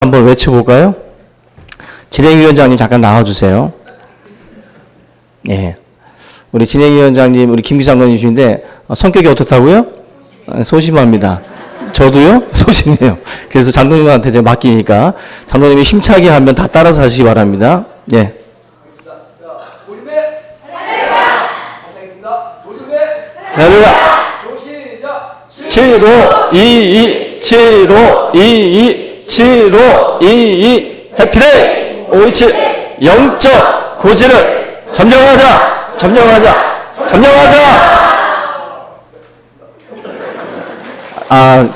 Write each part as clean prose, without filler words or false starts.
한번 외쳐볼까요? 진행위원장님 잠깐 나와주세요. 예. 우리 진행위원장님, 우리 김 장관님이신데 성격이 어떻다고요? 소심합니다. 저도요? 소심해요. 그래서 장로님한테 제가 맡기니까 장로님이 힘차게 하면 다 따라서 하시기 바랍니다. 예. 할렐루야. 7522 7522 7522 해피데이 527 영적 고지를 점령하자.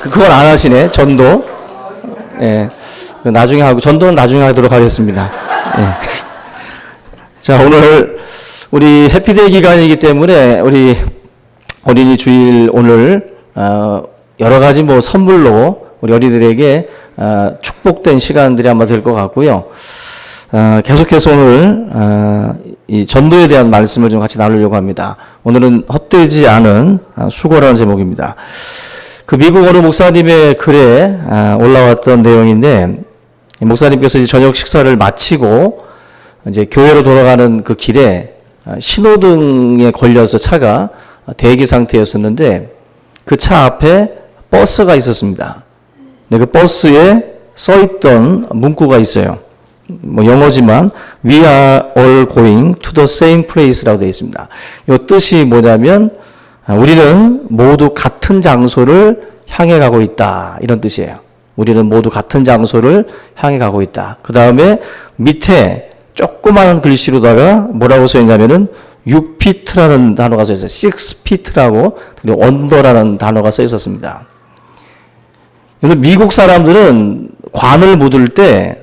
그걸 안 하시네. 전도. 예. 나중에 하고, 전도는 나중에 하도록 하겠습니다. 예. 자, 오늘 우리 해피데이 기간이기 때문에 우리 어린이 주일 오늘, 여러 가지 선물로 우리 어린이들에게, 축복된 시간들이 아마 될 것 같고요. 계속해서 오늘, 이 전도에 대한 말씀을 좀 같이 나누려고 합니다. 오늘은 헛되지 않은 수고라는 제목입니다. 그 미국 어느 목사님의 글에 올라왔던 내용인데, 목사님께서 이제 저녁 식사를 마치고 이제 교회로 돌아가는 그 길에 신호등에 걸려서 차가 대기 상태였었는데 그 차 앞에 버스가 있었습니다. 근데 그 버스에 써있던 문구가 있어요. 영어지만 We are all going to the same place라고 되어 있습니다. 이 뜻이 뭐냐면 우리는 모두 같은 장소를 향해 가고 있다. 이런 뜻이에요. 우리는 모두 같은 장소를 향해 가고 있다. 그 다음에 밑에 조그마한 글씨로다가 뭐라고 써있냐면은 6피트라는 단어가 써 있어요. 6피트라고 그리고 언더라는 단어가 써 있었습니다. 그래서 미국 사람들은 관을 묻을 때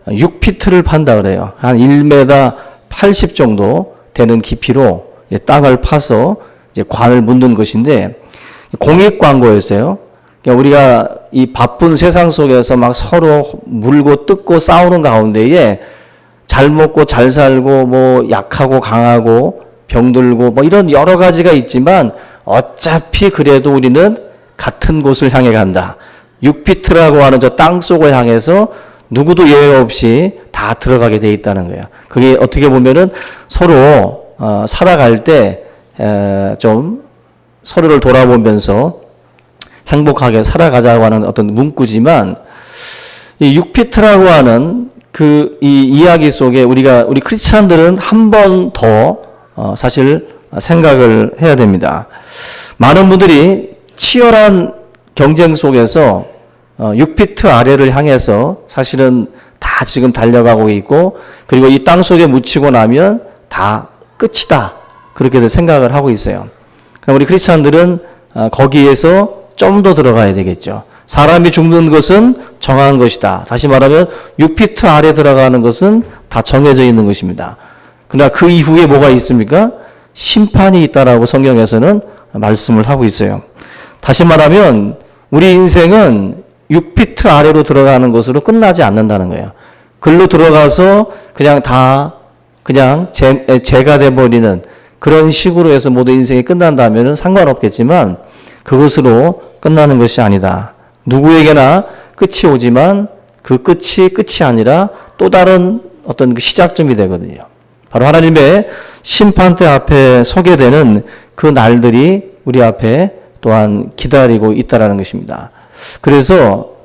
6피트를 판다 그래요. 한 1m 80 정도 되는 깊이로 땅을 파서 이제 관을 묻는 것인데 공익 광고였어요. 그러니까 우리가 이 바쁜 세상 속에서 막 서로 물고 뜯고 싸우는 가운데에 잘 먹고 잘 살고 약하고 강하고 병들고 이런 여러 가지가 있지만 어차피 그래도 우리는 같은 곳을 향해 간다. 6피트라고 하는 저 땅속을 향해서 누구도 예외 없이 다 들어가게 돼 있다는 거예요. 그게 어떻게 보면은 서로 살아갈 때 좀 서로를 돌아보면서 행복하게 살아가자고 하는 어떤 문구지만 이 6피트라고 하는 이 이야기 속에 우리 크리스찬들은 한 번 더 사실 생각을 해야 됩니다. 많은 분들이 치열한 경쟁 속에서 6피트 아래를 향해서 사실은 다 지금 달려가고 있고 그리고 이 땅 속에 묻히고 나면 다 끝이다. 그렇게들 생각을 하고 있어요. 우리 크리스찬들은 거기에서 좀 더 들어가야 되겠죠. 사람이 죽는 것은 정한 것이다. 다시 말하면 6피트 아래 들어가는 것은 다 정해져 있는 것입니다. 그러나 그 이후에 뭐가 있습니까? 심판이 있다라고 성경에서는 말씀을 하고 있어요. 다시 말하면 우리 인생은 6피트 아래로 들어가는 것으로 끝나지 않는다는 거예요. 글로 들어가서 그냥 죄가 돼버리는 그런 식으로 해서 모두 인생이 끝난다면 상관없겠지만 그것으로 끝나는 것이 아니다. 누구에게나 끝이 오지만 그 끝이 아니라 또 다른 어떤 시작점이 되거든요. 바로 하나님의 심판대 앞에 서게 되는 그 날들이 우리 앞에 또한 기다리고 있다라는 것입니다. 그래서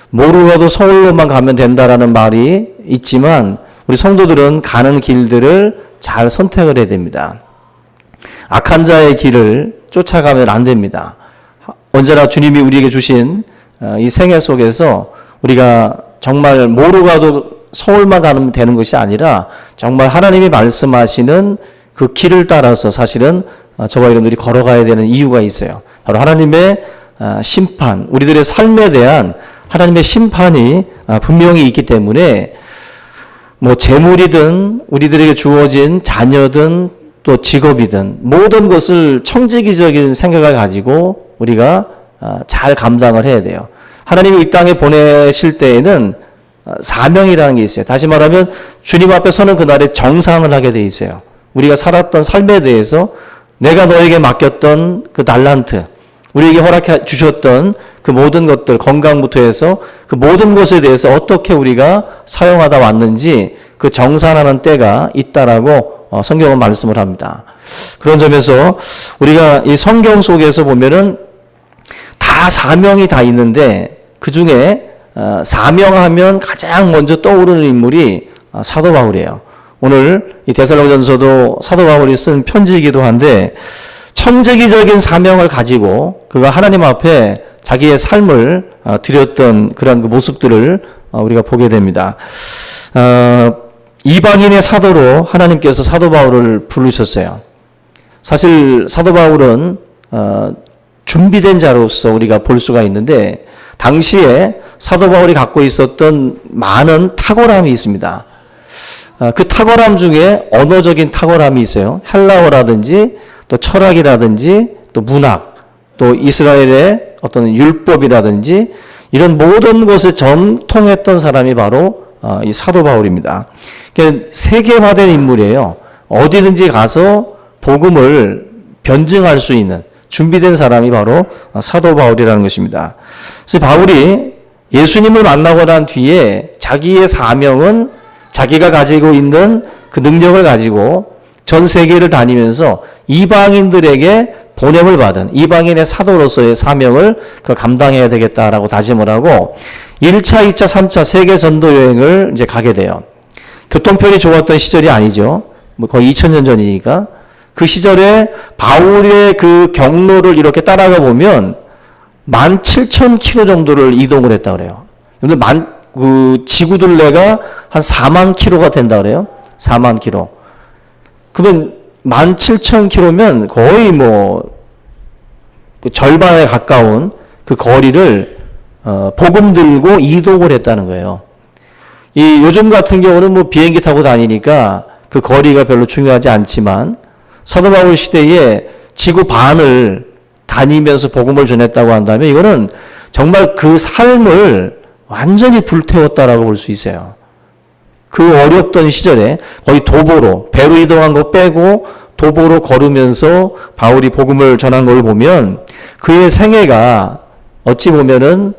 뭐로 가도 서울로만 가면 된다라는 말이 있지만 우리 성도들은 가는 길들을 잘 선택을 해야 됩니다. 악한 자의 길을 쫓아가면 안 됩니다. 언제나 주님이 우리에게 주신 이 생애 속에서 우리가 정말 뭐로 가도 서울만 가면 되는 것이 아니라 정말 하나님이 말씀하시는 그 길을 따라서 사실은 저와 여러분들이 걸어가야 되는 이유가 있어요. 바로 하나님의 심판, 우리들의 삶에 대한 하나님의 심판이 분명히 있기 때문에 재물이든 우리들에게 주어진 자녀든 또 직업이든 모든 것을 청지기적인 생각을 가지고 우리가 잘 감당을 해야 돼요. 하나님이 이 땅에 보내실 때에는 사명이라는 게 있어요. 다시 말하면 주님 앞에 서는 그날에 정상을 하게 돼 있어요. 우리가 살았던 삶에 대해서 내가 너에게 맡겼던 그 달란트, 우리에게 허락해 주셨던 그 모든 것들, 건강부터 해서 그 모든 것에 대해서 어떻게 우리가 사용하다 왔는지 그 정산하는 때가 있다라고 성경은 말씀을 합니다. 그런 점에서 우리가 이 성경 속에서 보면은 다 사명이 다 있는데 그 중에 사명하면 가장 먼저 떠오르는 인물이 사도 바울이에요. 오늘 이 데살로니가전서도 사도 바울이 쓴 편지이기도 한데 천재기적인 사명을 가지고 그가 하나님 앞에 자기의 삶을 드렸던 그런 그 모습들을 우리가 보게 됩니다. 이방인의 사도로 하나님께서 사도 바울을 부르셨어요. 사실 사도 바울은 준비된 자로서 우리가 볼 수가 있는데 당시에 사도 바울이 갖고 있었던 많은 탁월함이 있습니다. 그 탁월함 중에 언어적인 탁월함이 있어요. 헬라어라든지 또 철학이라든지 또 문학, 또 이스라엘의 어떤 율법이라든지 이런 모든 것에 전통했던 사람이 바로 이 사도 바울입니다. 그러니까 세계화된 인물이에요. 어디든지 가서 복음을 변증할 수 있는 준비된 사람이 바로 사도 바울이라는 것입니다. 그래서 바울이 예수님을 만나고 난 뒤에 자기의 사명은 자기가 가지고 있는 그 능력을 가지고 전 세계를 다니면서 이방인들에게 보냄을 받은 이방인의 사도로서의 사명을 감당해야 되겠다라고 다짐을 하고 1차, 2차, 3차 세계 전도 여행을 이제 가게 돼요. 교통편이 좋았던 시절이 아니죠. 뭐 거의 2000년 전이니까. 그 시절에 바울의 그 경로를 이렇게 따라가 보면 17,000km 정도를 이동을 했다 그래요. 근데 그 지구 둘레가 한 4만 킬로가 된다 그래요. 4만 킬로. 그러면 17,000km면 거의 뭐 절반에 가까운 그 거리를 복음 들고 이동을 했다는 거예요. 이 요즘 같은 경우는 뭐 비행기 타고 다니니까 그 거리가 별로 중요하지 않지만 사도 바울 시대에 지구 반을 다니면서 복음을 전했다고 한다면 이거는 정말 그 삶을 완전히 불태웠다라고 볼 수 있어요. 그 어렵던 시절에 거의 도보로, 배로 이동한 거 빼고 도보로 걸으면서 바울이 복음을 전한 걸 보면 그의 생애가 어찌 보면은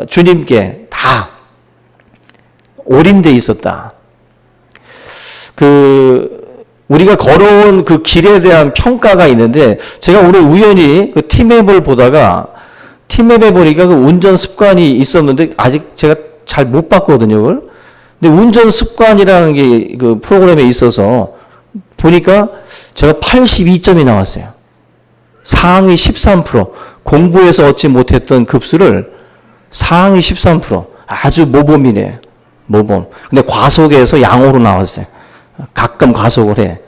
주님께 다 올인돼 있었다. 우리가 걸어온 그 길에 대한 평가가 있는데 제가 오늘 우연히 그 티맵을 보다가 티맵에 보니까 그 운전 습관이 있었는데 아직 제가 잘 못 봤거든요, 그걸. 근데 운전 습관이라는 게 그 프로그램에 있어서 보니까 제가 82점이 나왔어요. 상위 13%. 공부해서 얻지 못했던 급수를 상위 13%. 아주 모범이네. 모범. 근데 과속에서 양호로 나왔어요. 가끔 과속을 해.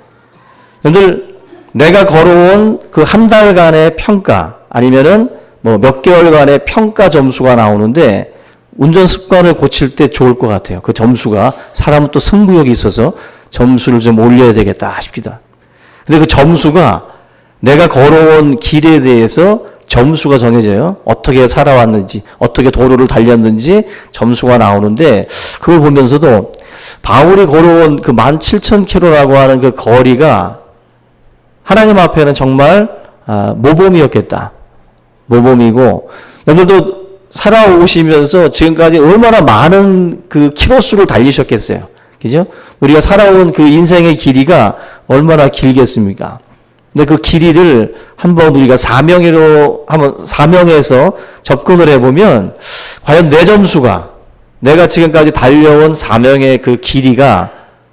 여러분들, 내가 걸어온 그 한 달간의 평가, 아니면은 뭐 몇 개월간의 평가 점수가 나오는데, 운전 습관을 고칠 때 좋을 것 같아요. 그 점수가. 사람은 또 승부욕이 있어서 점수를 좀 올려야 되겠다 싶기다. 근데 그 점수가 내가 걸어온 길에 대해서 점수가 정해져요. 어떻게 살아왔는지, 어떻게 도로를 달렸는지 점수가 나오는데, 그걸 보면서도 바울이 걸어온 그 17,000km라고 하는 그 거리가 하나님 앞에는 정말 모범이었겠다. 모범이고, 여러분도 살아오시면서 지금까지 얼마나 많은 그 키로수를 달리셨겠어요. 그죠? 우리가 살아온 그 인생의 길이가 얼마나 길겠습니까? 근데 그 길이를 한번 우리가 사명에서 접근을 해보면, 과연 내 점수가, 내가 지금까지 달려온 사명의 그 길이가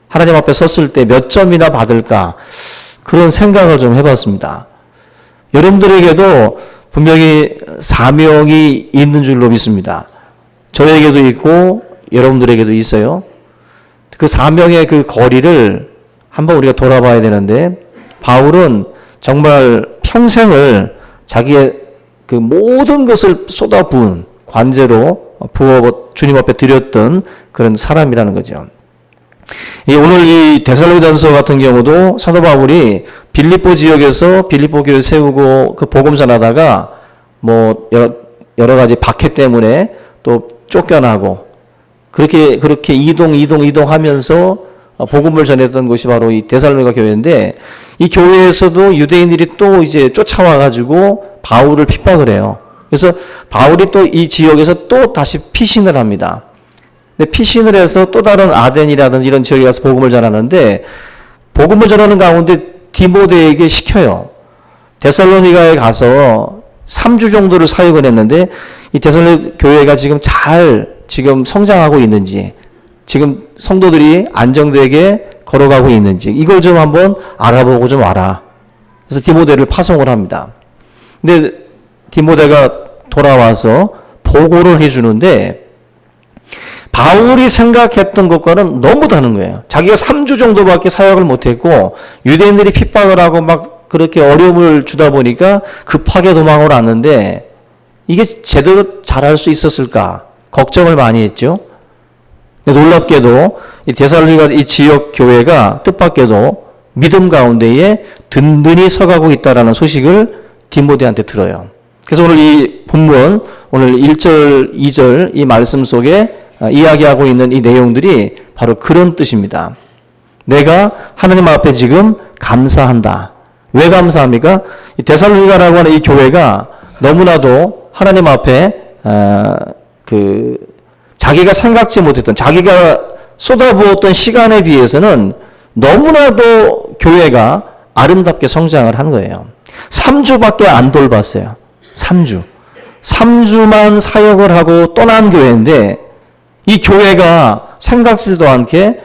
하나님 앞에 섰을 때 몇 점이나 받을까? 그런 생각을 좀 해봤습니다. 여러분들에게도 분명히 사명이 있는 줄로 믿습니다. 저에게도 있고 여러분들에게도 있어요. 그 사명의 그 거리를 한번 우리가 돌아봐야 되는데, 바울은 정말 평생을 자기의 그 모든 것을 쏟아부은 관제로 부어 주님 앞에 드렸던 그런 사람이라는 거죠. 오늘 이 데살로니가전서 같은 경우도 사도 바울이 빌립보 지역에서 빌립보 교회를 세우고 그 복음 전하다가 뭐 여러 가지 박해 때문에 또 쫓겨나고 그렇게 이동하면서 복음을 전했던 곳이 바로 이 데살로니가 교회인데, 이 교회에서도 유대인들이 또 이제 쫓아와 가지고 바울을 핍박을 해요. 그래서 바울이 또 이 지역에서 또 다시 피신을 합니다. 근데 피신을 해서 또 다른 아덴이라든지 이런 지역에 가서 복음을 전하는데 복음을 전하는 가운데 디모데에게 시켜요. 데살로니가에 가서 3주 정도를 사역을 했는데 이 데살로니가 교회가 지금 성장하고 있는지, 지금 성도들이 안정되게 걸어가고 있는지 이걸 좀 한번 알아보고 좀 와라. 그래서 디모데를 파송을 합니다. 근데 디모데가 돌아와서 보고를 해주는데 바울이 생각했던 것과는 너무 다른 거예요. 자기가 3주 정도밖에 사역을 못했고 유대인들이 핍박을 하고 막 그렇게 어려움을 주다 보니까 급하게 도망을 왔는데 이게 제대로 잘할 수 있었을까 걱정을 많이 했죠. 놀랍게도 이 데살로니가 이 지역 교회가 뜻밖에도 믿음 가운데에 든든히 서가고 있다라는 소식을 디모데한테 들어요. 그래서 오늘 이 본문 오늘 1절, 2절 이 말씀 속에 이야기하고 있는 이 내용들이 바로 그런 뜻입니다. 내가 하나님 앞에 지금 감사한다. 왜 감사합니까? 이 데살로니가라고 하는 이 교회가 너무나도 하나님 앞에 자기가 생각지 못했던, 자기가 쏟아부었던 시간에 비해서는 너무나도 교회가 아름답게 성장을 한 거예요. 3주밖에 안 돌봤어요. 3주만 사역을 하고 떠난 교회인데 이 교회가 생각지도 않게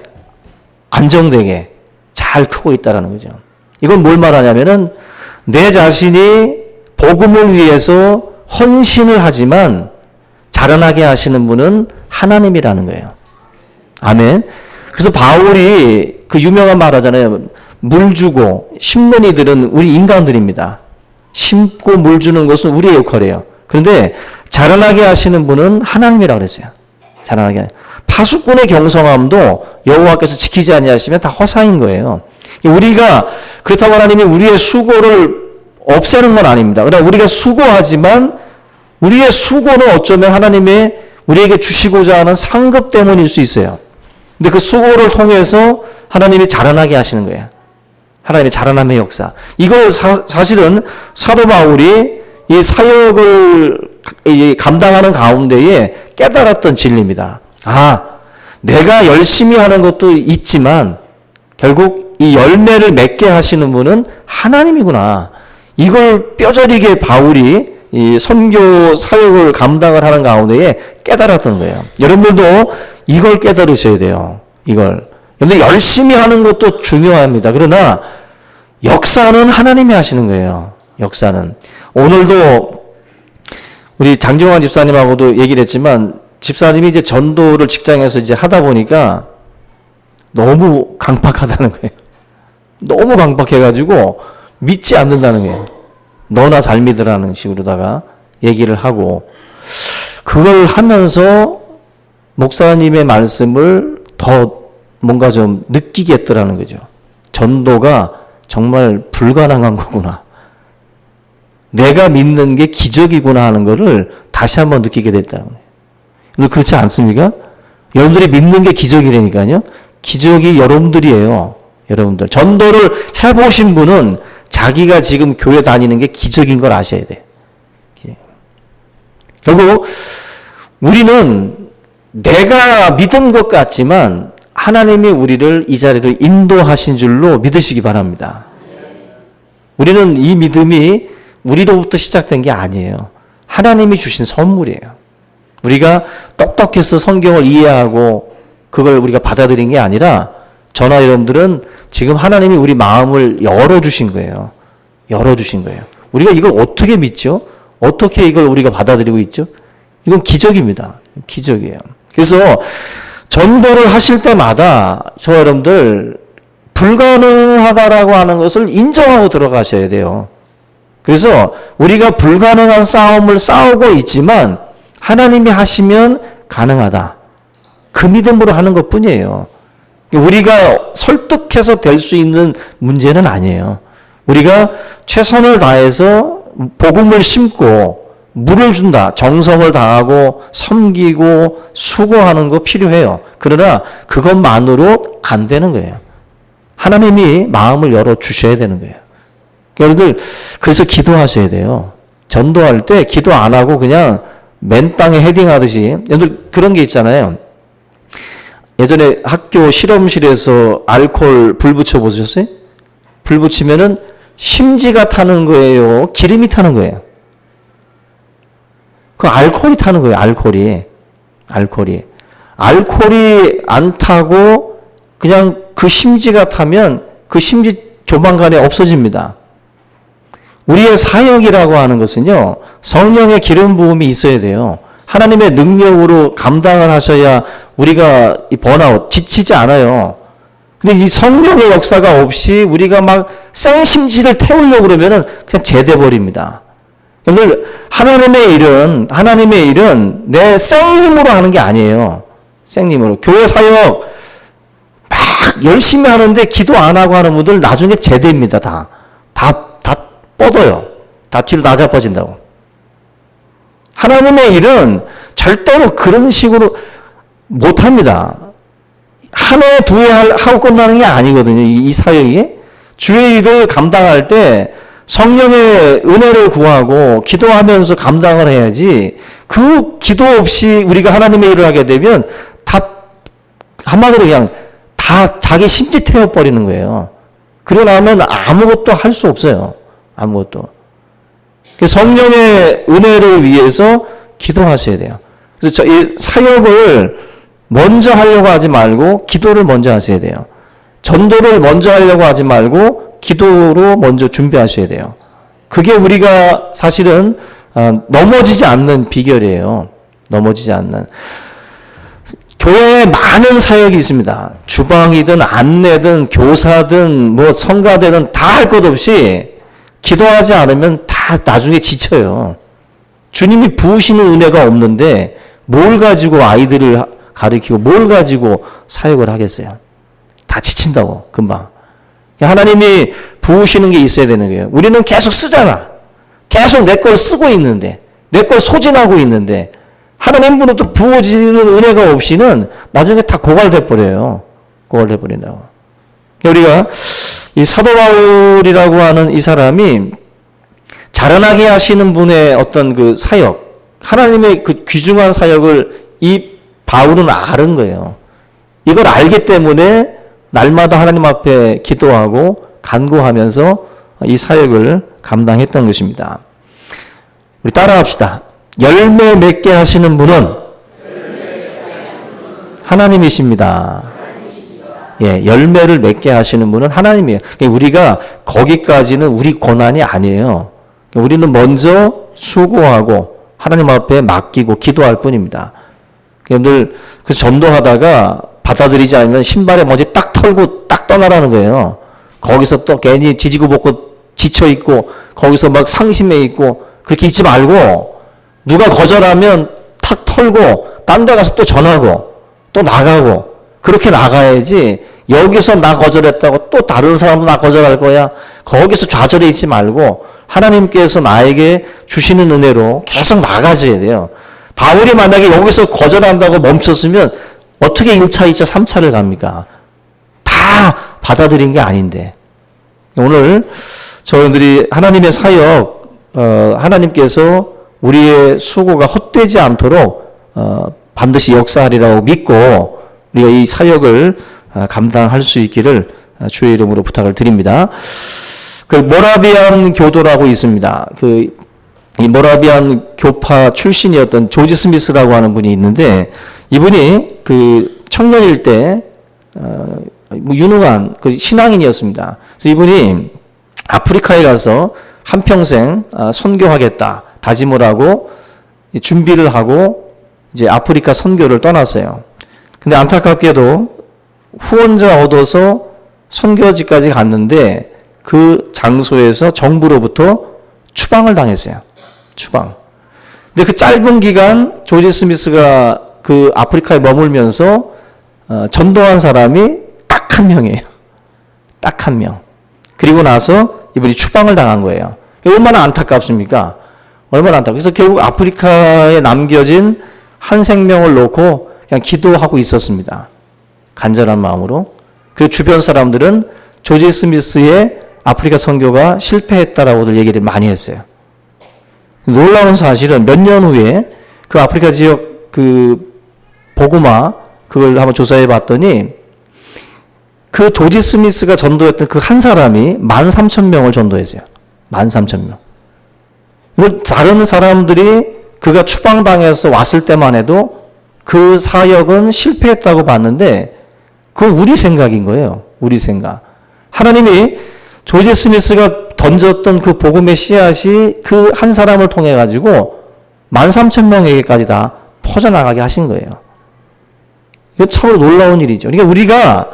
안정되게 잘 크고 있다는 거죠. 이건 뭘 말하냐면은 내 자신이 복음을 위해서 헌신을 하지만 자라나게 하시는 분은 하나님이라는 거예요. 아멘. 그래서 바울이 그 유명한 말 하잖아요. 물 주고 심는 이들은 우리 인간들입니다. 심고 물 주는 것은 우리의 역할이에요. 그런데 자라나게 하시는 분은 하나님이라고 그랬어요. 자라나게. 파수꾼의 경성함도 여호와께서 지키지 아니하시면 다 허사인 거예요. 우리가 그렇다고 하나님이 우리의 수고를 없애는 건 아닙니다. 그러나 우리가 수고하지만 우리의 수고는 어쩌면 하나님이 우리에게 주시고자 하는 상급 때문일 수 있어요. 근데 그 수고를 통해서 하나님이 자라나게 하시는 거예요. 하나님의 자라남의 역사. 이걸 사실은 사도 바울이 이 사역을 감당하는 가운데에 깨달았던 진리입니다. 내가 열심히 하는 것도 있지만 결국 이 열매를 맺게 하시는 분은 하나님이구나. 이걸 뼈저리게 바울이 이 선교 사역을 감당을 하는 가운데에 깨달았던 거예요. 여러분들도 이걸 깨달으셔야 돼요. 이걸. 여러분들 열심히 하는 것도 중요합니다. 그러나 역사는 하나님이 하시는 거예요. 역사는. 오늘도 우리 장정환 집사님하고도 얘기를 했지만 집사님이 이제 전도를 직장에서 이제 하다 보니까 너무 강박하다는 거예요. 너무 강박해가지고 믿지 않는다는 거예요. 너나 잘 믿으라는 식으로다가 얘기를 하고 그걸 하면서 목사님의 말씀을 더 뭔가 좀 느끼겠더라는 거죠. 전도가 정말 불가능한 거구나. 내가 믿는 게 기적이구나 하는 거를 다시 한번 느끼게 됐다는 거예요. 그렇지 않습니까? 여러분들이 믿는 게 기적이라니까요. 기적이 여러분들이에요. 여러분들. 전도를 해보신 분은 자기가 지금 교회 다니는 게 기적인 걸 아셔야 돼. 결국 우리는 내가 믿은 것 같지만 하나님이 우리를 이 자리로 인도하신 줄로 믿으시기 바랍니다. 우리는 이 믿음이 우리로부터 시작된 게 아니에요. 하나님이 주신 선물이에요. 우리가 똑똑해서 성경을 이해하고 그걸 우리가 받아들인 게 아니라 저나 여러분들은 지금 하나님이 우리 마음을 열어주신 거예요. 열어주신 거예요. 우리가 이걸 어떻게 믿죠? 어떻게 이걸 우리가 받아들이고 있죠? 이건 기적입니다. 기적이에요. 그래서 전도를 하실 때마다 저 여러분들 불가능하다라고 하는 것을 인정하고 들어가셔야 돼요. 그래서 우리가 불가능한 싸움을 싸우고 있지만 하나님이 하시면 가능하다. 그 믿음으로 하는 것 뿐이에요. 우리가 설득해서 될 수 있는 문제는 아니에요. 우리가 최선을 다해서 복음을 심고 물을 준다. 정성을 다하고 섬기고 수고하는 거 필요해요. 그러나 그것만으로 안 되는 거예요. 하나님이 마음을 열어주셔야 되는 거예요. 여러분들 그래서 기도하셔야 돼요. 전도할 때 기도 안 하고 그냥 맨 땅에 헤딩하듯이, 여러분들 그런 게 있잖아요. 예전에 학교 실험실에서 알코올 불 붙여 보셨어요? 불 붙이면은 심지가 타는 거예요? 기름이 타는 거예요? 그 알코올이 타는 거예요, 알코올이. 알코올이 안 타고 그냥 그 심지가 타면 그 심지 조만간에 없어집니다. 우리의 사역이라고 하는 것은요, 성령의 기름 부음이 있어야 돼요. 하나님의 능력으로 감당을 하셔야 우리가 이 번아웃, 지치지 않아요. 근데 이 성령의 역사가 없이 우리가 막 생심지를 태우려고 그러면은 그냥 제대버립니다. 여러분들, 하나님의 일은 내 생힘으로 하는 게 아니에요. 생님으로. 교회 사역 막 열심히 하는데 기도 안 하고 하는 분들 나중에 제대입니다. 다 뻗어요. 다 뒤로 나자빠진다고. 하나님의 일은 절대로 그런 식으로 못합니다. 한 해, 두 해 하고 끝나는 게 아니거든요. 이 사역이. 주의 일을 감당할 때 성령의 은혜를 구하고 기도하면서 감당을 해야지, 그 기도 없이 우리가 하나님의 일을 하게 되면 다 한마디로 그냥 다 자기 심지 태워버리는 거예요. 그러고 나면 아무것도 할 수 없어요. 아무것도. 성령의 은혜를 위해서 기도하셔야 돼요. 그래서 이 사역을 먼저 하려고 하지 말고 기도를 먼저 하셔야 돼요. 전도를 먼저 하려고 하지 말고 기도로 먼저 준비하셔야 돼요. 그게 우리가 사실은 넘어지지 않는 비결이에요. 넘어지지 않는. 교회에 많은 사역이 있습니다. 주방이든 안내든 교사든 뭐 성가대든 다 할 것 없이 기도하지 않으면 다 나중에 지쳐요. 주님이 부으시는 은혜가 없는데 뭘 가지고 아이들을 가르치고 뭘 가지고 사역을 하겠어요. 다 지친다고 금방. 하나님이 부으시는 게 있어야 되는 거예요. 우리는 계속 쓰잖아. 계속 내 걸 쓰고 있는데, 내 걸 소진하고 있는데, 하나님으로부터 부어지는 은혜가 없이는 나중에 다 고갈돼 버려요. 고갈돼 버린다고. 우리가 이 사도 바울이라고 하는 이 사람이 자라나게 하시는 분의 어떤 그 사역, 하나님의 그 귀중한 사역을 이 바울은 아는 거예요. 이걸 알기 때문에 날마다 하나님 앞에 기도하고 간구하면서 이 사역을 감당했던 것입니다. 우리 따라합시다. 열매 맺게 하시는 분은 하나님이십니다. 예, 열매를 맺게 하시는 분은 하나님이에요. 우리가 거기까지는 우리 권한이 아니에요. 우리는 먼저 수고하고 하나님 앞에 맡기고 기도할 뿐입니다. 여러분들, 그래서 전도하다가 받아들이지 않으면 신발에 먼지 딱 털고 딱 떠나라는 거예요. 거기서 또 괜히 지지고 볶고 지쳐있고 거기서 막 상심해 있고 그렇게 있지 말고, 누가 거절하면 탁 털고 딴 데 가서 또 전하고 또 나가고 그렇게 나가야지, 여기서 나 거절했다고 또 다른 사람도 나 거절할 거야, 거기서 좌절해 있지 말고 하나님께서 나에게 주시는 은혜로 계속 나가줘야 돼요. 바울이 만약에 여기서 거절한다고 멈췄으면 어떻게 1차, 2차, 3차를 갑니까? 다 받아들인 게 아닌데. 오늘 저희들이 하나님의 사역, 하나님께서 우리의 수고가 헛되지 않도록 반드시 역사하리라고 믿고 우리가 이 사역을 감당할 수 있기를 주의 이름으로 부탁을 드립니다. 그 모라비안 교도라고 있습니다. 이 모라비안 교파 출신이었던 조지 스미스라고 하는 분이 있는데, 이분이 그 청년일 때 유능한 그 신앙인이었습니다. 그래서 이분이 아프리카에 가서 한평생 선교하겠다 다짐을 하고 준비를 하고 이제 아프리카 선교를 떠났어요. 근데 안타깝게도 후원자 얻어서 선교지까지 갔는데 그 장소에서 정부로부터 추방을 당했어요. 추방. 근데 그 짧은 기간 조지 스미스가 그 아프리카에 머물면서 전도한 사람이 딱 한 명이에요. 딱 한 명. 그리고 나서 이분이 추방을 당한 거예요. 얼마나 안타깝습니까? 얼마나 안타깝습니까? 그래서 결국 아프리카에 남겨진 한 생명을 놓고 그냥 기도하고 있었습니다. 간절한 마음으로. 그 주변 사람들은 조지 스미스의 아프리카 선교가 실패했다라고들 얘기를 많이 했어요. 놀라운 사실은 몇 년 후에 그 아프리카 지역 그 복음화 그걸 한번 조사해 봤더니 그 조지 스미스가 전도했던 그 한 사람이 13,000명을 전도했어요. 13,000명. 이걸 다른 사람들이 그가 추방당해서 왔을 때만 해도 그 사역은 실패했다고 봤는데 그건 우리 생각인 거예요. 우리 생각. 하나님이 조지 스미스가 던졌던 그 복음의 씨앗이 그 한 사람을 통해 가지고 13,000명에게까지 다 퍼져나가게 하신 거예요. 이거 참으로 놀라운 일이죠. 그러니까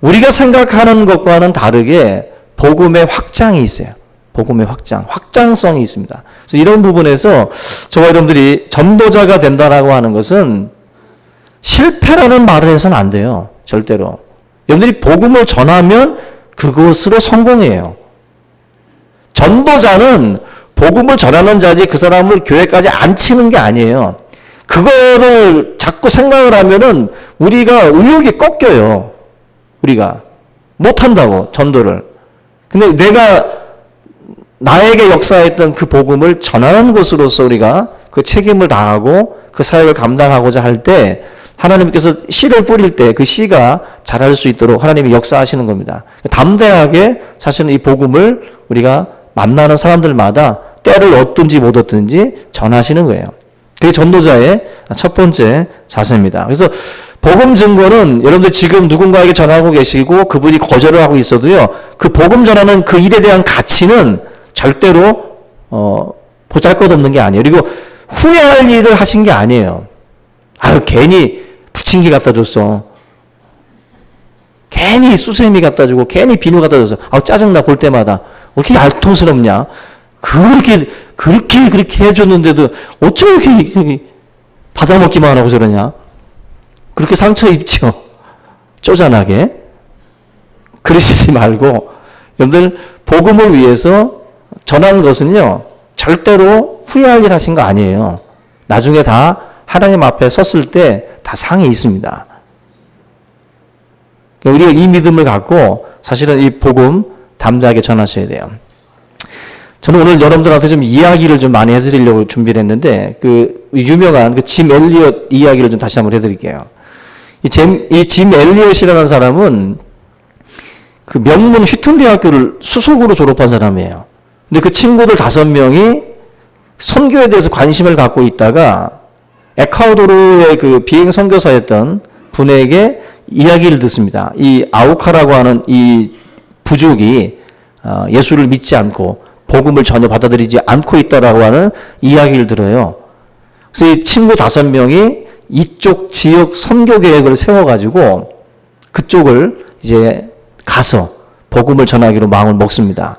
우리가 생각하는 것과는 다르게 복음의 확장이 있어요. 복음의 확장성이 있습니다. 그래서 이런 부분에서 저와 여러분들이 전도자가 된다라고 하는 것은 실패라는 말을 해서는 안 돼요. 절대로. 여러분들이 복음을 전하면 그것으로 성공해요. 전도자는 복음을 전하는 자지 그 사람을 교회까지 앉히는 게 아니에요. 그거를 자꾸 생각을 하면은 우리가 의욕이 꺾여요. 우리가 못한다고 전도를. 근데 내가 나에게 역사했던 그 복음을 전하는 것으로서 우리가 그 책임을 다하고 그 사역을 감당하고자 할 때 하나님께서 씨를 뿌릴 때 그 씨가 자랄 수 있도록 하나님이 역사하시는 겁니다. 담대하게 사실은 이 복음을 우리가 만나는 사람들마다 때를 얻든지 못 얻든지 전하시는 거예요. 그게 전도자의 첫 번째 자세입니다. 그래서 복음 증거는 여러분들 지금 누군가에게 전하고 계시고 그분이 거절을 하고 있어도요. 그 복음 전하는 그 일에 대한 가치는 절대로 보잘것없는 게 아니에요. 그리고 후회할 일을 하신 게 아니에요. 아유 괜히 부침개 갖다 줬어. 괜히 수세미 갖다 주고 괜히 비누 갖다 줬어. 아우 짜증나 볼 때마다. 왜 이렇게 얄통스럽냐. 그렇게 해줬는데도 어쩜 이렇게 받아먹기만 하고 저러냐. 그렇게 상처 입죠. 쪼잔하게. 그러시지 말고 여러분들 복음을 위해서 전하는 것은요. 절대로 후회할 일 하신 거 아니에요. 나중에 다 하나님 앞에 섰을 때 다 상이 있습니다. 우리가 이 믿음을 갖고 사실은 이 복음 담대하게 전하셔야 돼요. 저는 오늘 여러분들한테 좀 이야기를 좀 많이 해드리려고 준비를 했는데 그 유명한 그 짐 엘리엇 이야기를 좀 다시 한번 해드릴게요. 이 짐 엘리엇이라는 사람은 그 명문 휘튼 대학교를 수석으로 졸업한 사람이에요. 근데 그 친구들 5명이 선교에 대해서 관심을 갖고 있다가 에콰도르의 그 비행 선교사였던 분에게 이야기를 듣습니다. 이 아우카라고 하는 이 부족이 예수를 믿지 않고 복음을 전혀 받아들이지 않고 있다라고 하는 이야기를 들어요. 그래서 이 친구 5명이 이쪽 지역 선교 계획을 세워가지고 그쪽을 이제 가서 복음을 전하기로 마음을 먹습니다.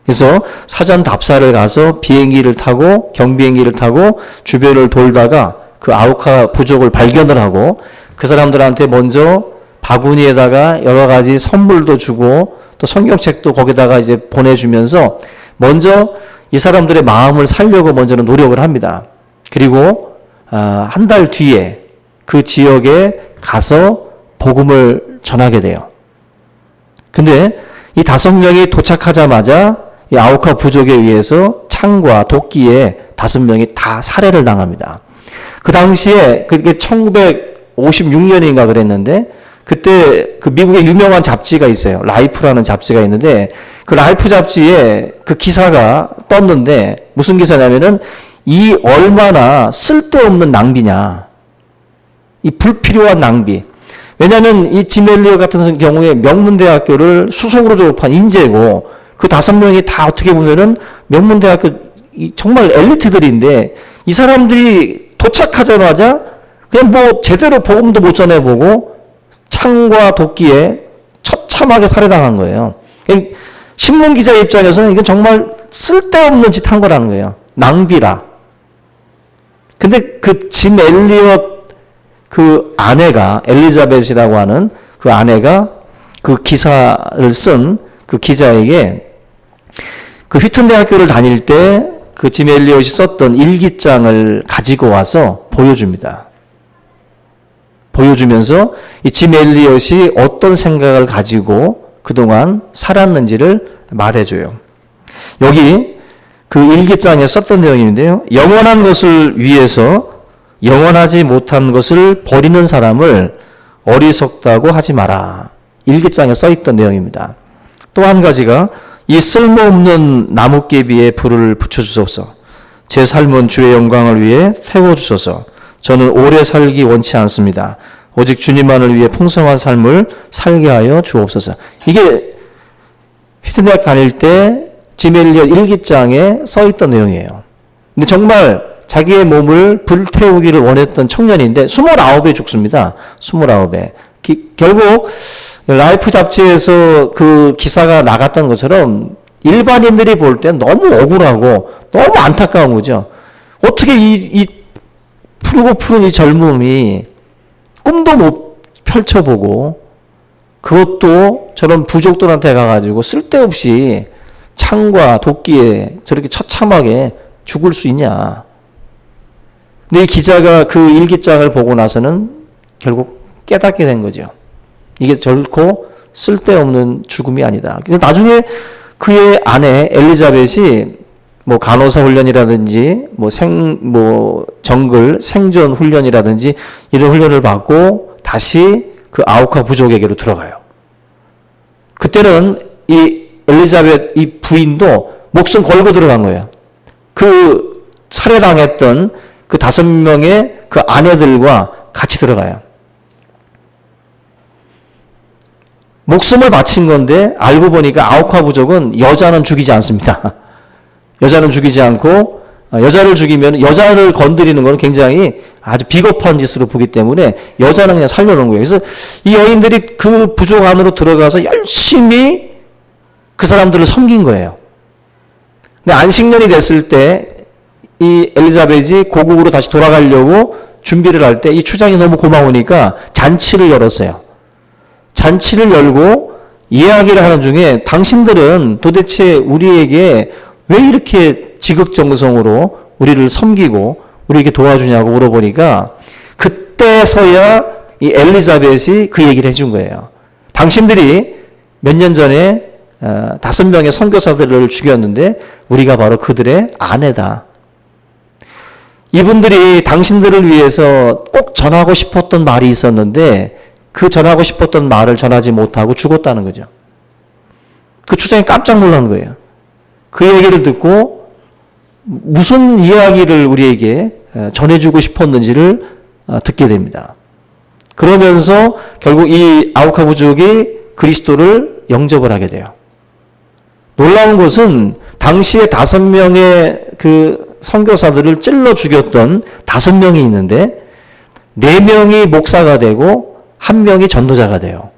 그래서 사전 답사를 가서 비행기를 타고 경비행기를 타고 주변을 돌다가 그 아우카 부족을 발견을 하고 그 사람들한테 먼저 바구니에다가 여러 가지 선물도 주고 또 성경책도 거기다가 이제 보내주면서 먼저 이 사람들의 마음을 살려고 먼저는 노력을 합니다. 그리고 한 달 뒤에 그 지역에 가서 복음을 전하게 돼요. 근데 이 5명이 도착하자마자 이 아우카 부족에 의해서 창과 도끼에 5명이 다 살해를 당합니다. 그 당시에 그게 1956년인가 그랬는데 그때 그 미국의 유명한 잡지가 있어요. 라이프라는 잡지가 있는데 그 라이프 잡지에 그 기사가 떴는데 무슨 기사냐면은 이 얼마나 쓸데없는 낭비냐. 이 불필요한 낭비. 왜냐하면 이 짐 엘리엇 같은 경우에 명문대학교를 수석으로 졸업한 인재고 그 5명이 다 어떻게 보면은 명문대학교 정말 엘리트들인데 이 사람들이 도착하자마자 그냥 뭐 제대로 복음도 못 전해보고 창과 도끼에 처참하게 살해당한 거예요. 신문 기자 입장에서는 이건 정말 쓸데없는 짓 한 거라는 거예요. 낭비라. 근데 그 짐 엘리엇 그 아내가 엘리자벳이라고 하는 그 아내가 그 기사를 쓴 그 기자에게 그 휘튼 대학교를 다닐 때 그 짐 엘리엇이 썼던 일기장을 가지고 와서 보여줍니다. 보여주면서 이 짐 엘리엇이 어떤 생각을 가지고 그동안 살았는지를 말해줘요. 여기 그 일기장에 썼던 내용인데요. 영원한 것을 위해서 영원하지 못한 것을 버리는 사람을 어리석다고 하지 마라. 일기장에 써있던 내용입니다. 또 한 가지가 이 쓸모없는 나뭇개비에 불을 붙여주소서. 제 삶은 주의 영광을 위해 태워주소서. 저는 오래 살기 원치 않습니다. 오직 주님만을 위해 풍성한 삶을 살게 하여 주옵소서. 이게 휘트대학 다닐 때 짐 엘리엇 일기장에 써있던 내용이에요. 근데 정말 자기의 몸을 불태우기를 원했던 청년인데 29에 죽습니다. 29에. 결국 라이프 잡지에서 그 기사가 나갔던 것처럼 일반인들이 볼 때 너무 억울하고 너무 안타까운 거죠. 어떻게 이 푸르고 푸른 이 젊음이 꿈도 못 펼쳐보고 그것도 저런 부족들한테 가가지고 쓸데없이 창과 도끼에 저렇게 처참하게 죽을 수 있냐. 근데 이 기자가 그 일기장을 보고 나서는 결국 깨닫게 된 거죠. 이게 결코 쓸데없는 죽음이 아니다. 나중에 그의 아내 엘리자벳이 뭐 간호사 훈련이라든지 정글 생존 훈련이라든지 이런 훈련을 받고 다시 그 아우카 부족에게로 들어가요. 그때는 이 엘리자벳 이 부인도 목숨 걸고 들어간 거예요. 그 살해당했던 그 5명의 그 아내들과 같이 들어가요. 목숨을 바친 건데 알고 보니까 아우카 부족은 여자는 죽이지 않습니다. 여자는 죽이지 않고 여자를 죽이면 여자를 건드리는 건 굉장히 아주 비겁한 짓으로 보기 때문에 여자는 그냥 살려놓은 거예요. 그래서 이 여인들이 그 부족 안으로 들어가서 열심히 그 사람들을 섬긴 거예요. 근데 안식년이 됐을 때 이 엘리자벳이 고국으로 다시 돌아가려고 준비를 할 때 이 추장이 너무 고마우니까 잔치를 열었어요. 잔치를 열고 이야기를 하는 중에 당신들은 도대체 우리에게 왜 이렇게 지극정성으로 우리를 섬기고 우리에게 도와주냐고 물어보니까 그때서야 이 엘리자벳이 그 얘기를 해준 거예요. 당신들이 몇 년 전에 5명의 선교사들을 죽였는데 우리가 바로 그들의 아내다. 이분들이 당신들을 위해서 꼭 전하고 싶었던 말이 있었는데 그 전하고 싶었던 말을 전하지 못하고 죽었다는 거죠. 그 추장이 깜짝 놀란 거예요. 그 얘기를 듣고 무슨 이야기를 우리에게 전해주고 싶었는지를 듣게 됩니다. 그러면서 결국 이 아우카 부족이 그리스도를 영접을 하게 돼요. 놀라운 것은 당시에 5명의 그 선교사들을 찔러 죽였던 5명이 있는데 4명이 목사가 되고 1명이 전도자가 돼요.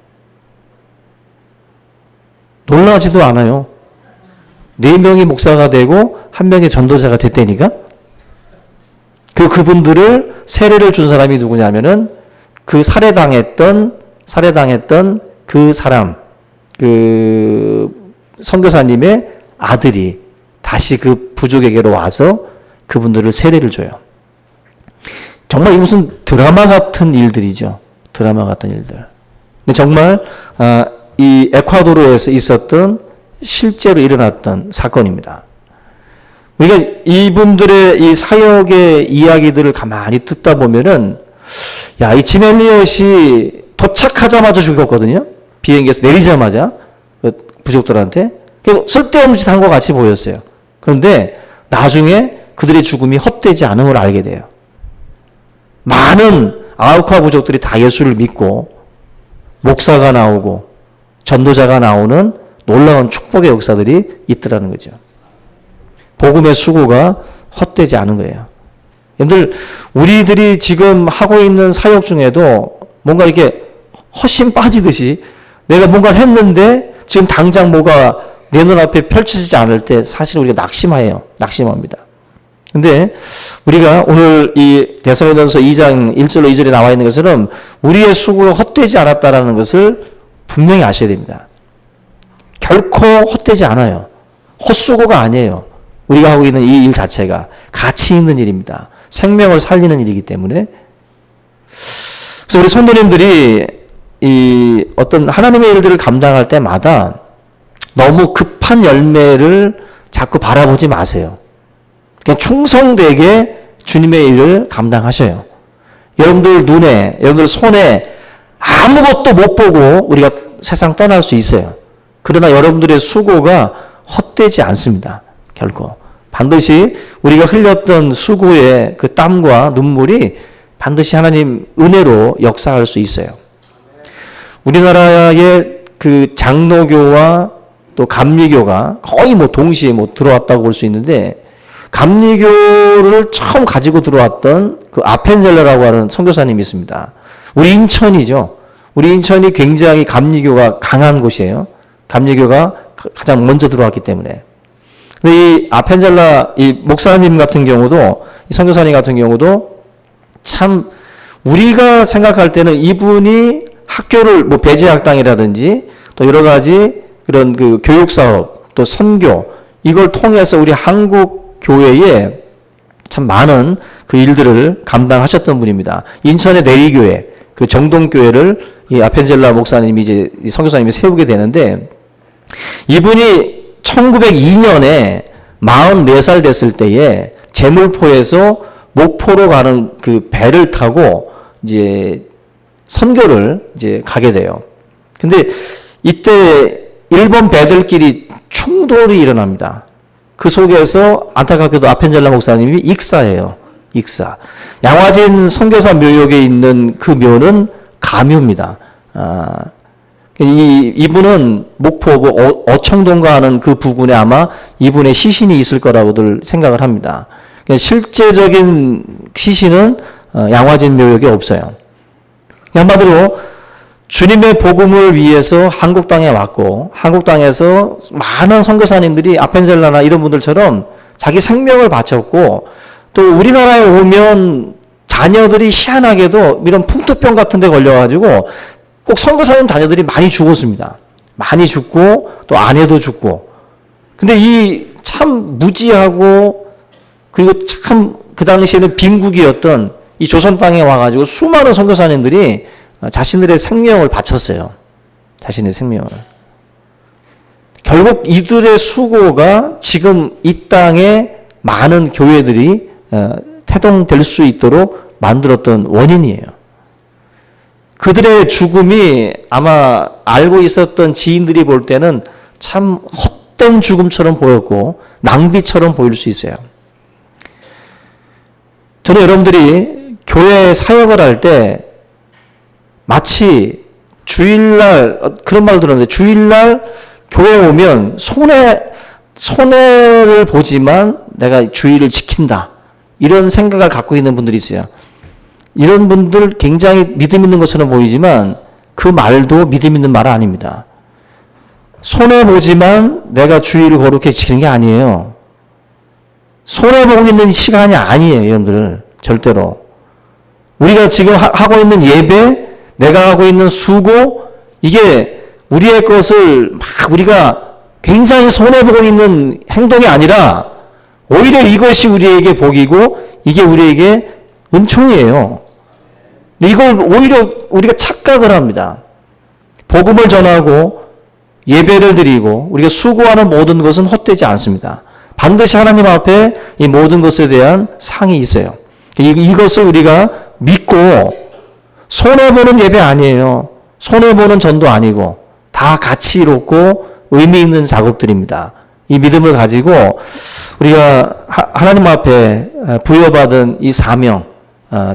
놀라지도 않아요. 4명이 목사가 되고 1명이 전도자가 됐다니까? 그분들을 세례를 준 사람이 누구냐면은 그 살해당했던 그 사람, 그 선교사님의 아들이 다시 그 부족에게로 와서 그분들을 세례를 줘요. 정말 이 무슨 드라마 같은 일들이죠. 드라마 같은 일들. 근데 정말 이 에콰도르에서 있었던 실제로 일어났던 사건입니다. 우리가 이분들의 이 사역의 이야기들을 가만히 듣다 보면은 이 짐 엘리엇이 도착하자마자 죽었거든요. 비행기에서 내리자마자 그 부족들한테 쓸데없는 짓 한 것 같이 보였어요. 그런데 나중에 그들의 죽음이 헛되지 않음을 알게 돼요. 많은 아우카 부족들이 다 예수를 믿고 목사가 나오고 전도자가 나오는 놀라운 축복의 역사들이 있더라는 거죠. 복음의 수고가 헛되지 않은 거예요. 여러분들 우리들이 지금 하고 있는 사역 중에도 뭔가 이렇게 헛심 빠지듯이 내가 뭔가를 했는데 지금 당장 뭐가 내 눈앞에 펼쳐지지 않을 때 사실 우리가 낙심합니다. 근데 우리가 오늘 이 데살로니가서 2장 1절로 2절에 나와 있는 것처럼 우리의 수고가 헛되지 않았다라는 것을 분명히 아셔야 됩니다. 결코 헛되지 않아요. 헛수고가 아니에요. 우리가 하고 있는 이 일 자체가 가치 있는 일입니다. 생명을 살리는 일이기 때문에. 그래서 우리 성도님들이 이 어떤 하나님의 일들을 감당할 때마다 너무 급한 열매를 자꾸 바라보지 마세요. 그냥 충성되게 주님의 일을 감당하셔요. 여러분들 눈에, 여러분들 손에 아무것도 못 보고 우리가 세상 떠날 수 있어요. 그러나 여러분들의 수고가 헛되지 않습니다. 결코. 반드시 우리가 흘렸던 수고의 그 땀과 눈물이 반드시 하나님 은혜로 역사할 수 있어요. 우리나라의 그 장로교와 또 감리교가 거의 뭐 동시에 뭐 들어왔다고 볼 수 있는데, 감리교를 처음 가지고 들어왔던 그 아펜젤러라고 하는 선교사님이 있습니다. 우리 인천이죠. 우리 인천이 굉장히 감리교가 강한 곳이에요. 감리교가 가장 먼저 들어왔기 때문에. 근데 이 아펜젤라 이 목사님 같은 경우도, 이 선교사님 같은 경우도 참 우리가 생각할 때는 이분이 학교를 뭐 배제학당이라든지 또 여러 가지 그런 그 교육 사업 또 선교 이걸 통해서 우리 한국 교회에 참 많은 그 일들을 감당하셨던 분입니다. 인천의 내리교회, 그 정동교회를 이 아펜젤라 목사님이 이제 선교사님이 세우게 되는데, 이분이 1902년에 44살 됐을 때에 제물포에서 목포로 가는 그 배를 타고 이제 선교를 이제 가게 돼요. 근데 이때 일본 배들끼리 충돌이 일어납니다. 그 속에서 안타깝게도 아펜젤라 목사님이 익사예요. 익사. 양화진 선교사 묘역에 있는 그 묘는 가묘입니다. 이분은 목포 그 어청동가 하는 그 부근에 아마 이분의 시신이 있을 거라고들 생각을 합니다. 실제적인 시신은 양화진 묘역에 없어요. 한마디로 주님의 복음을 위해서 한국 땅에 왔고, 한국 땅에서 많은 선교사님들이 아펜젤라나 이런 분들처럼 자기 생명을 바쳤고, 또 우리나라에 오면 자녀들이 희한하게도 이런 풍토병 같은 데 걸려가지고 꼭 선교사님 자녀들이 많이 죽었습니다. 많이 죽고 또 아내도 죽고. 근데 이 참 무지하고 그리고 참 그 당시에는 빈국이었던 이 조선 땅에 와가지고 수많은 선교사님들이 자신들의 생명을 바쳤어요. 자신의 생명을. 결국 이들의 수고가 지금 이 땅에 많은 교회들이 태동될 수 있도록 만들었던 원인이에요. 그들의 죽음이 아마 알고 있었던 지인들이 볼 때는 참 헛된 죽음처럼 보였고 낭비처럼 보일 수 있어요. 저는 여러분들이 교회 사역을 할 때 마치 주일날 그런 말 들었는데, 주일날 교회 오면 손해를 보지만 내가 주일을 지킨다, 이런 생각을 갖고 있는 분들이 있어요. 이런 분들 굉장히 믿음 있는 것처럼 보이지만 그 말도 믿음 있는 말은 아닙니다. 손해보지만 내가 주일을 거룩히 지키는 게 아니에요. 손해보고 있는 시간이 아니에요, 여러분들. 절대로. 우리가 지금 하고 있는 예배, 내가 하고 있는 수고, 이게 우리의 것을 막 우리가 굉장히 손해보고 있는 행동이 아니라 오히려 이것이 우리에게 복이고 이게 우리에게 은총이에요. 이걸 오히려 우리가 착각을 합니다. 복음을 전하고 예배를 드리고 우리가 수고하는 모든 것은 헛되지 않습니다. 반드시 하나님 앞에 이 모든 것에 대한 상이 있어요. 이것을 우리가 믿고, 손해보는 예배 아니에요. 손해보는 전도 아니고 다 가치 있고 의미 있는 작업들입니다. 이 믿음을 가지고 우리가 하나님 앞에 부여받은 이 사명,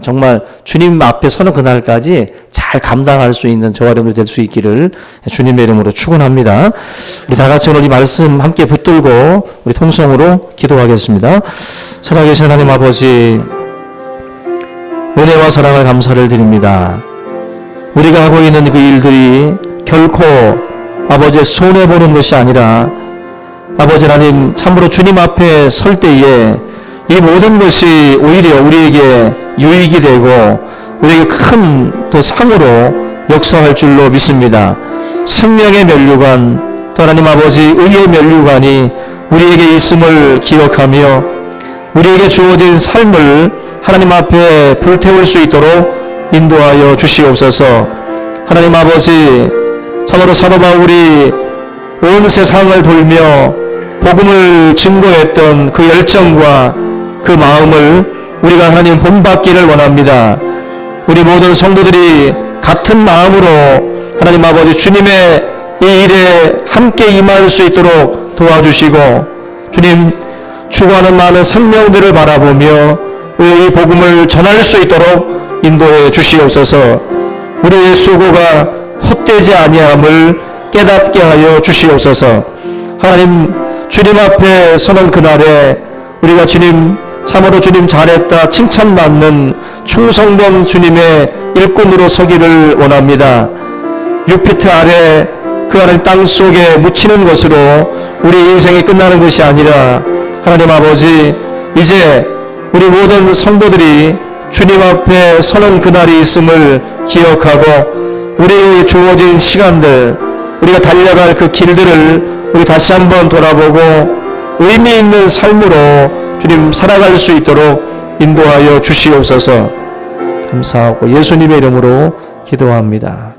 정말 주님 앞에 서는 그날까지 잘 감당할 수 있는 저와 여러분이 될 수 있기를 주님의 이름으로 축원합니다. 우리 다 같이 오늘 이 말씀 함께 붙들고 우리 통성으로 기도하겠습니다. 살아계신 하나님 아버지, 은혜와 사랑을 감사를 드립니다. 우리가 하고 있는 그 일들이 결코 아버지의 손해보는 것이 아니라 아버지 하나님 참으로 주님 앞에 설 때에 이 모든 것이 오히려 우리에게 유익이 되고 우리에게 큰 또 상으로 역사할 줄로 믿습니다. 생명의 면류관, 또 하나님 아버지 의의 면류관이 우리에게 있음을 기억하며 우리에게 주어진 삶을 하나님 앞에 불태울 수 있도록 인도하여 주시옵소서. 하나님 아버지, 참으로 사도 바울이 온 세상을 돌며 복음을 증거했던 그 열정과 그 마음을 우리가 하나님 본받기를 원합니다. 우리 모든 성도들이 같은 마음으로 하나님 아버지 주님의 이 일에 함께 임할 수 있도록 도와주시고, 주님 죽어가는 많은 생명들을 바라보며 우리의 이 복음을 전할 수 있도록 인도해 주시옵소서. 우리의 수고가 헛되지 아니함을 깨닫게 하여 주시옵소서. 하나님, 주님 앞에 서는 그날에 우리가 주님 참으로 주님 잘했다 칭찬받는 충성된 주님의 일꾼으로 서기를 원합니다. 유피트 아래 그 하나님 땅 속에 묻히는 것으로 우리 인생이 끝나는 것이 아니라, 하나님 아버지, 이제 우리 모든 성도들이 주님 앞에 서는 그날이 있음을 기억하고, 우리의 주어진 시간들, 우리가 달려갈 그 길들을 우리 다시 한번 돌아보고 의미 있는 삶으로 주님 살아갈 수 있도록 인도하여 주시옵소서. 감사하고 예수님의 이름으로 기도합니다.